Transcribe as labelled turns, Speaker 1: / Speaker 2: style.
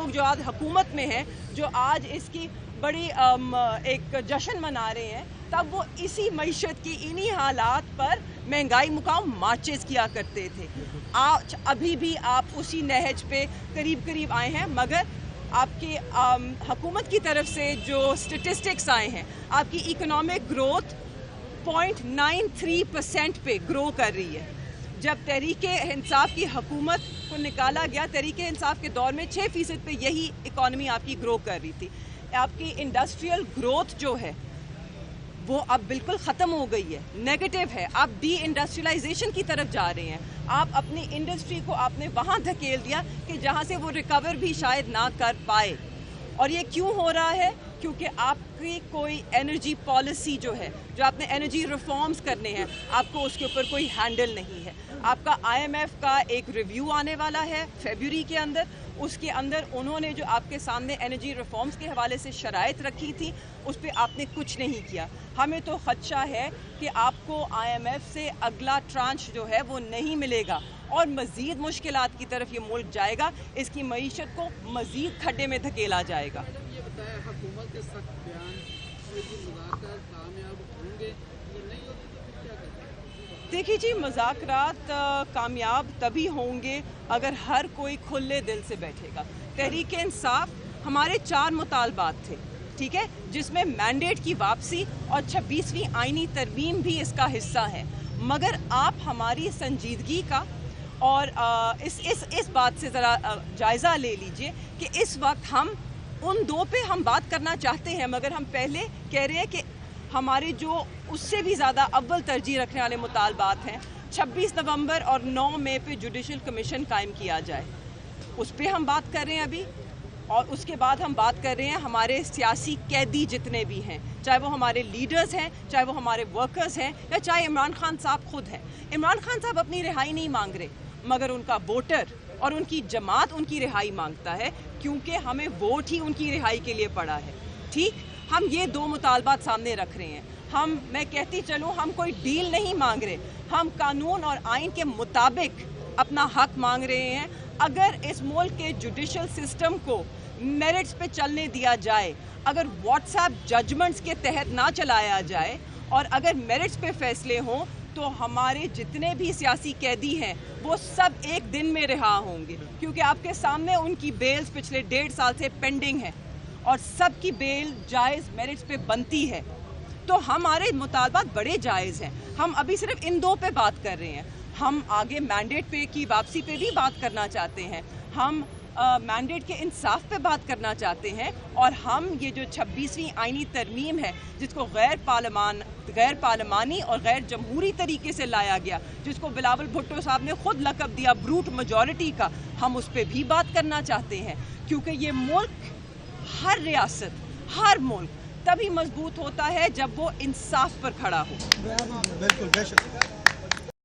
Speaker 1: लोग जो आज हुकूमत में हैं, जो आज इसकी बड़ी एक जश्न मना रहे हैं, तब वो इसी मईशत की इन्हीं हालात पर महंगाई मुकाम मार्चेस किया करते थे। आज अभी भी आप उसी नहज पे करीब करीब आए हैं, मगर आपकी हुकूमत की तरफ से जो स्टेटिस्टिक्स आए हैं, आपकी इकोनॉमिक ग्रोथ 0.93% पे ग्रो कर रही है। जब तहरीक-ए-इंसाफ की हुकूमत को निकाला गया, तहरीक-ए-इंसाफ के दौर में 6% पे यही इकॉनमी आपकी ग्रो कर रही थी। आपकी इंडस्ट्रियल ग्रोथ जो है वो अब बिल्कुल ख़त्म हो गई है, नेगेटिव है। आप डी इंडस्ट्रियलाइजेशन की तरफ जा रहे हैं। आप अपनी इंडस्ट्री को आपने वहाँ धकेल दिया कि जहाँ से वो रिकवर भी शायद ना कर पाए। और ये क्यों हो रहा है? क्योंकि आपकी कोई एनर्जी पॉलिसी जो है, जो आपने एनर्जी रिफॉर्म्स करने हैं, आपको उसके ऊपर कोई हैंडल नहीं है। आपका IMF का एक रिव्यू आने वाला है फरवरी के अंदर, उसके अंदर उन्होंने जो आपके सामने एनर्जी रिफॉर्म्स के हवाले से शराइत रखी थी, उस पर आपने कुछ नहीं किया। हमें तो खदशा है कि आपको IMF से अगला ट्रांच जो है वो नहीं मिलेगा और मज़ीद मुश्किलात की तरफ ये मुल्क जाएगा, इसकी मईशत को मज़ीद खड्डे में धकेला जाएगा।
Speaker 2: ये बताया हुकूमत के सख्त बयान मुज़ाकरात कामयाब होंगे या नहीं होंगे, तो फिर क्या करें?
Speaker 1: देखिए जी, मुज़ाकरात कामयाब तभी होंगे अगर हर कोई खुले दिल से बैठेगा। तहरीक-ए-इंसाफ हमारे 4 मुतालबात थे, ठीक है, जिसमें मैंडेट की वापसी और 26वीं आईनी तरमीम भी इसका हिस्सा है। मगर आप हमारी संजीदगी का और इस बात से ज़रा जायज़ा ले लीजिए कि इस वक्त हम उन 2 पे हम बात करना चाहते हैं, मगर हम पहले कह रहे हैं कि हमारे जो उससे भी ज़्यादा अव्वल तरजीह रखने वाले मुतालबात हैं, 26 नवंबर और 9 मई पे जुडिशल कमीशन कायम किया जाए, उस पर हम बात कर रहे हैं अभी। और उसके बाद हम बात कर रहे हैं हमारे सियासी कैदी जितने भी हैं, चाहे वो हमारे लीडर्स हैं, चाहे वो हमारे वर्कर्स हैं, या चाहे इमरान खान साहब खुद हैं। इमरान खान साहब अपनी रिहाई नहीं मांग रहे, मगर उनका वोटर और उनकी जमात उनकी रिहाई मांगता है, क्योंकि हमें वोट ही उनकी रिहाई के लिए पड़ा है। ठीक, हम ये 2 मुतालबात सामने रख रहे हैं। मैं कहती चलूँ, हम कोई डील नहीं मांग रहे, हम कानून और आइन के मुताबिक अपना हक मांग रहे हैं। अगर इस मुल्क के जुडिशल सिस्टम को मेरिट्स पे चलने दिया जाए, अगर व्हाट्सएप जजमेंट्स के तहत ना चलाया जाए और अगर मेरिट्स पे फैसले हों, तो हमारे जितने भी सियासी कैदी हैं वो सब एक दिन में रिहा होंगे, क्योंकि आपके सामने उनकी बेल्स पिछले 1.5 साल से पेंडिंग है और सब की बेल जायज़ मेरिट्स पे बनती है। तो हमारे मुतालबात बड़े जायज़ हैं। हम अभी सिर्फ इन 2 पे बात कर रहे हैं। हम आगे मैंडेट पे की वापसी पे भी बात करना चाहते हैं, हम मैंडेट के इंसाफ पे बात करना चाहते हैं, और हम ये जो 26वीं आईनी तरमीम है, जिसको गैर पार्लिमानी और गैर जमहूरी तरीके से लाया गया, जिसको बिलावल भुट्टो साहब ने खुद लक़ब दिया ब्रूट मेजॉरिटी का, हम उस पर भी बात करना चाहते हैं। क्योंकि ये मुल्क, हर रियासत, हर मुल्क तभी मजबूत होता है जब वो इंसाफ पर खड़ा हो।
Speaker 3: बिल्कुल, बेशक।